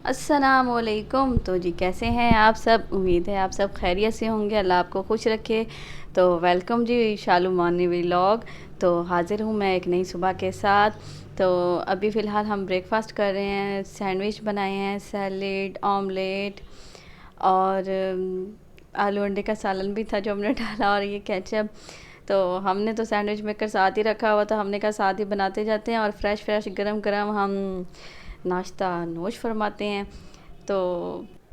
अस्सलामुअलैकुम। तो जी कैसे हैं आप सब? उम्मीद है आप सब खैरियत से होंगे, अल्लाह आपको खुश रखे। तो वेलकम जी शालू मानी व्लॉग। तो हाज़िर हूँ मैं एक नई सुबह के साथ। तो अभी फ़िलहाल हम ब्रेकफास्ट कर रहे हैं, सैंडविच बनाए हैं, सैलेड, ऑमलेट और आलू अंडे का सालन भी था जो हमने डाला, और ये केचप। तो हमने तो सैंडविच मेकर साथ ही रखा हुआ था, हमने कहा साथ ही बनाते जाते हैं और फ्रेश फ्रेश गरम गरम हम नाश्ता नोश फरमाते हैं। तो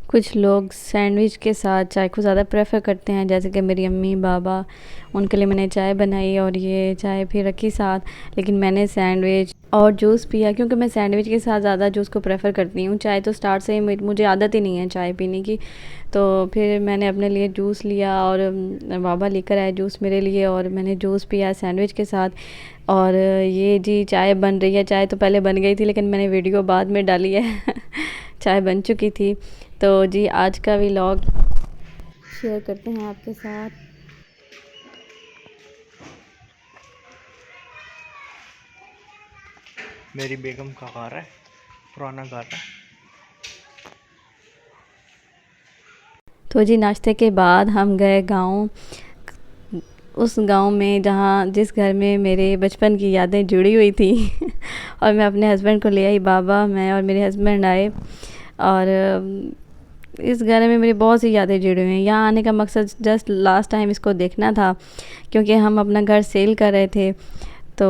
कुछ लोग सैंडविच के साथ चाय को ज़्यादा प्रेफर करते हैं, जैसे कि मेरी अम्मी बाबा, उनके लिए मैंने चाय बनाई और ये चाय फिर रखी साथ। लेकिन मैंने सैंडविच और जूस पिया, क्योंकि मैं सैंडविच के साथ ज़्यादा जूस को प्रेफर करती हूँ। चाय तो स्टार्ट से ही मुझे आदत ही नहीं है चाय पीने की। तो फिर मैंने अपने लिए जूस लिया और बाबा लेकर आए जूस मेरे लिए, और मैंने जूस पिया सैंडविच के साथ। और ये जी चाय बन रही है। चाय तो पहले बन गई थी लेकिन मैंने वीडियो बाद में डाली है चाय बन चुकी थी। तो जी आज का व्लॉग शेयर करते हैं आपके साथ। मेरी बेगम का घर है, पुराना घर है। तो जी नाश्ते के बाद हम गए गांव, उस गांव में जहां जिस घर में मेरे बचपन की यादें जुड़ी हुई थी और मैं अपने हस्बैंड को ले आई, बाबा मैं और मेरे हस्बैंड आए। और इस घर में मेरी बहुत सी यादें जुड़ी हुई हैं। यहाँ आने का मकसद जस्ट लास्ट टाइम इसको देखना था, क्योंकि हम अपना घर सेल कर रहे थे। तो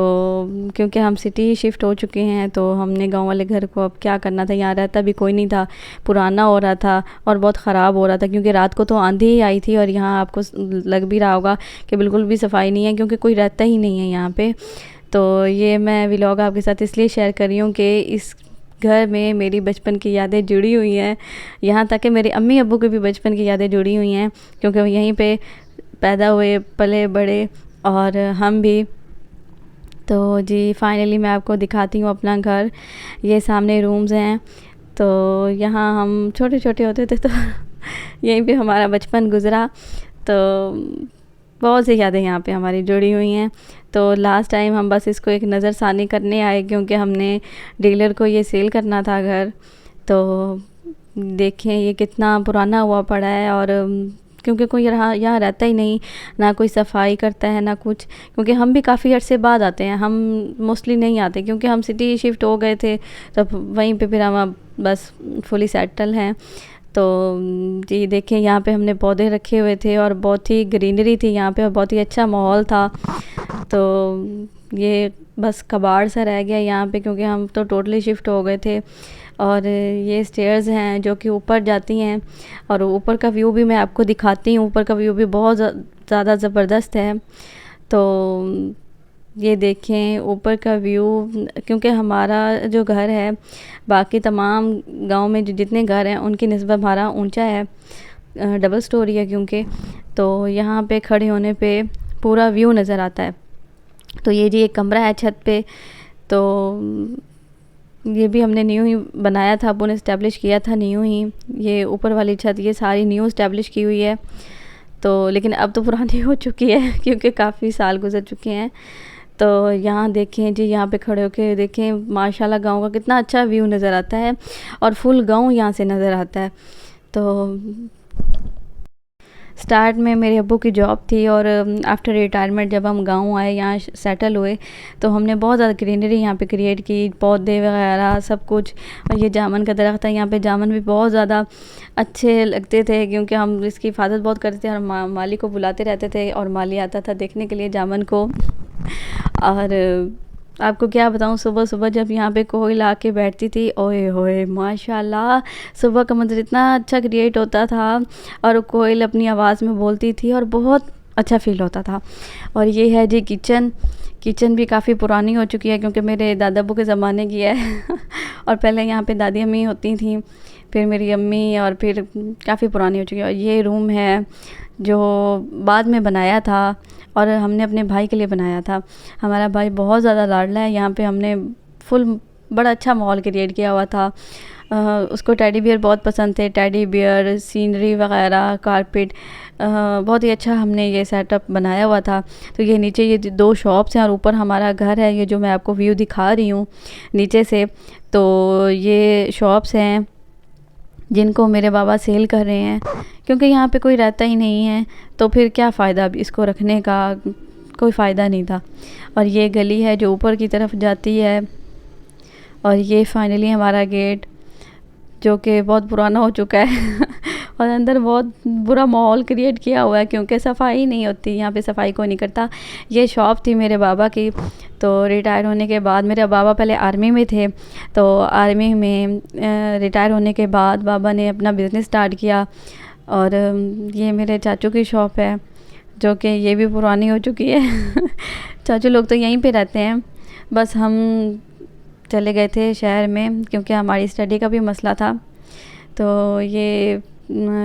क्योंकि हम सिटी शिफ्ट हो चुके हैं, तो हमने गांव वाले घर को अब क्या करना था, यहाँ रहता भी कोई नहीं था, पुराना हो रहा था और बहुत ख़राब हो रहा था, क्योंकि रात को तो आंधी ही आई थी। और यहाँ आपको लग भी रहा होगा कि बिल्कुल भी सफाई नहीं है, क्योंकि कोई रहता ही नहीं है यहाँ पे। तो ये मैं व्लॉग आपके साथ इसलिए शेयर कर रही हूँ कि इस घर में मेरी बचपन की यादें जुड़ी हुई हैं। यहाँ तक कि मेरे अम्मी अब्बू की भी बचपन की यादें जुड़ी हुई हैं, क्योंकि वो यहीं पे पैदा हुए पले बड़े, और हम भी। तो जी फाइनली मैं आपको दिखाती हूँ अपना घर। ये सामने रूम्स हैं। तो यहाँ हम छोटे छोटे होते थे तो यहीं पे हमारा बचपन गुज़रा। तो बहुत सी यादें यहाँ पे हमारी जुड़ी हुई हैं। तो लास्ट टाइम हम बस इसको एक नज़रसानी करने आए, क्योंकि हमने डीलर को ये सेल करना था घर। तो देखें ये कितना पुराना हुआ पड़ा है, और क्योंकि कोई यहाँ रहता ही नहीं, ना कोई सफाई करता है ना कुछ। क्योंकि हम भी काफ़ी अर्से बाद आते हैं, हम मोस्टली नहीं आते, क्योंकि हम सिटी शिफ्ट हो गए थे, तब वहीं पे फिर हम अब बस फुली सेटल हैं। तो जी देखें यहाँ पे हमने पौधे रखे हुए थे और बहुत ही ग्रीनरी थी यहाँ पे, और बहुत ही अच्छा माहौल था। तो ये बस कबाड़ सा रह गया यहाँ पे, क्योंकि हम तो टोटली शिफ्ट हो गए थे। और ये स्टेयर्स हैं जो कि ऊपर जाती हैं, और ऊपर का व्यू भी मैं आपको दिखाती हूँ। ऊपर का व्यू भी बहुत ज़्यादा ज़बरदस्त है। तो ये देखें ऊपर का व्यू, क्योंकि हमारा जो घर है बाकी तमाम गांव में जो जितने घर हैं उनकी निस्बत हमारा ऊंचा है, डबल स्टोरी है क्योंकि। तो यहाँ पे खड़े होने पे पूरा व्यू नज़र आता है। तो ये जी एक कमरा है छत पे। तो ये भी हमने न्यू ही बनाया था, अपन इस्टेब्लिश किया था न्यू ही। ये ऊपर वाली छत ये सारी न्यू इस्टेब्लिश की हुई है। तो लेकिन अब तो पुरानी हो चुकी है क्योंकि काफ़ी साल गुजर चुके हैं। तो यहाँ देखें जी, यहाँ पे खड़े होके देखें माशाल्लाह गांव का कितना अच्छा व्यू नज़र आता है, और फुल गांव यहाँ से नज़र आता है। तो स्टार्ट में मेरे अब्बू की जॉब थी, और आफ्टर रिटायरमेंट जब हम गांव आए, यहाँ सेटल हुए, तो हमने बहुत ज़्यादा ग्रीनरी यहाँ पे क्रिएट की, पौधे वगैरह सब कुछ। और ये जामुन का दरख्त है, यहाँ पे जामुन भी बहुत ज़्यादा अच्छे लगते थे, क्योंकि हम इसकी हिफाजत बहुत करते थे और माली को बुलाते रहते थे, और माली आता था देखने के लिए जामुन को। और आपको क्या बताऊँ, सुबह सुबह जब यहाँ पे कोयल आके बैठती थी, ओए होए माशाल्लाह, सुबह का मंजर इतना अच्छा क्रिएट होता था, और कोयल अपनी आवाज़ में बोलती थी और बहुत अच्छा फील होता था। और ये है जी किचन। किचन भी काफ़ी पुरानी हो चुकी है, क्योंकि मेरे दादा अब्बू के ज़माने की है और पहले यहाँ पे दादी अम्मी होती थी, फिर मेरी अम्मी, और फिर काफ़ी पुरानी हो चुकी है। और ये रूम है जो बाद में बनाया था, और हमने अपने भाई के लिए बनाया था। हमारा भाई बहुत ज़्यादा लाडला है, यहाँ पे हमने फुल बड़ा अच्छा माहौल क्रिएट किया हुआ था। उसको टेडी बियर बहुत पसंद थे, टेडी बियर, सीनरी वगैरह, कारपेट, बहुत ही अच्छा हमने ये सेटअप बनाया हुआ था। तो ये नीचे ये दो शॉप्स हैं, और ऊपर हमारा घर है, ये जो मैं आपको व्यू दिखा रही हूँ नीचे से। तो ये शॉप्स हैं, जिनको मेरे बाबा सेल कर रहे हैं, क्योंकि यहाँ पे कोई रहता ही नहीं है, तो फिर क्या फ़ायदा अब इसको रखने का, कोई फ़ायदा नहीं था। और ये गली है जो ऊपर की तरफ जाती है, और ये फाइनली हमारा गेट जो कि बहुत पुराना हो चुका है और अंदर बहुत बुरा माहौल क्रिएट किया हुआ है, क्योंकि सफाई नहीं होती यहाँ पे, सफाई कोई नहीं करता। ये शॉप थी मेरे बाबा की, तो रिटायर होने के बाद, मेरे बाबा पहले आर्मी में थे, तो आर्मी में रिटायर होने के बाद बाबा ने अपना बिज़नेस स्टार्ट किया। और ये मेरे चाचू की शॉप है जो कि ये भी पुरानी हो चुकी है चाचू लोग तो यहीं पे रहते हैं, बस हम चले गए थे शहर में क्योंकि हमारी स्टडी का भी मसला था। तो ये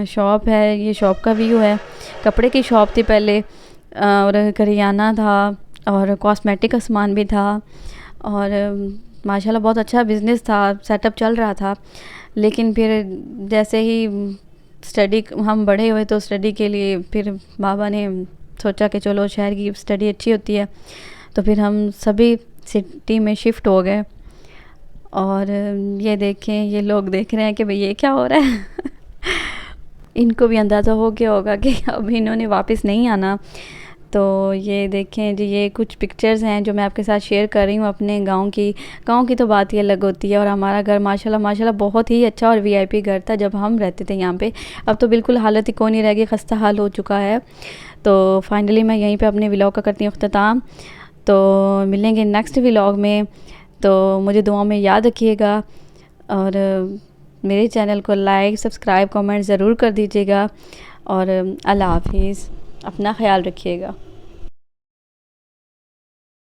शॉप है, ये शॉप का व्यू है। कपड़े की शॉप थी पहले, और करियाना था, और कॉस्मेटिक का सामान भी था, और माशाल्लाह बहुत अच्छा बिज़नेस था, सेटअप चल रहा था। लेकिन फिर जैसे ही स्टडी हम बड़े हुए तो स्टडी के लिए फिर बाबा ने सोचा कि चलो शहर की स्टडी अच्छी होती है, तो फिर हम सभी सिटी में शिफ्ट हो गए। और ये देखें, ये लोग देख रहे हैं कि भाई ये क्या हो रहा है इनको भी अंदाज़ा हो गया होगा कि अब इन्होंने वापस नहीं आना। तो ये देखें जी, ये कुछ पिक्चर्स हैं जो मैं आपके साथ शेयर कर रही हूँ अपने गांव की तो बात ही अलग होती है। और हमारा घर माशाल्लाह बहुत ही अच्छा और वीआईपी घर था जब हम रहते थे यहाँ पे। अब तो बिल्कुल हालत ही कोई नहीं रह गई, खस्ता हाल हो चुका है। तो फाइनली मैं यहीं पे अपने व्लॉग का करती हूँ अख्ताम। तो मिलेंगे नेक्स्ट व्लॉग में, तो मुझे दुआ में याद रखिएगा, और मेरे चैनल को लाइक, सब्सक्राइब, कमेंट ज़रूर कर दीजिएगा। और अल्लाह हाफिज़, अपना ख्याल रखिएगा।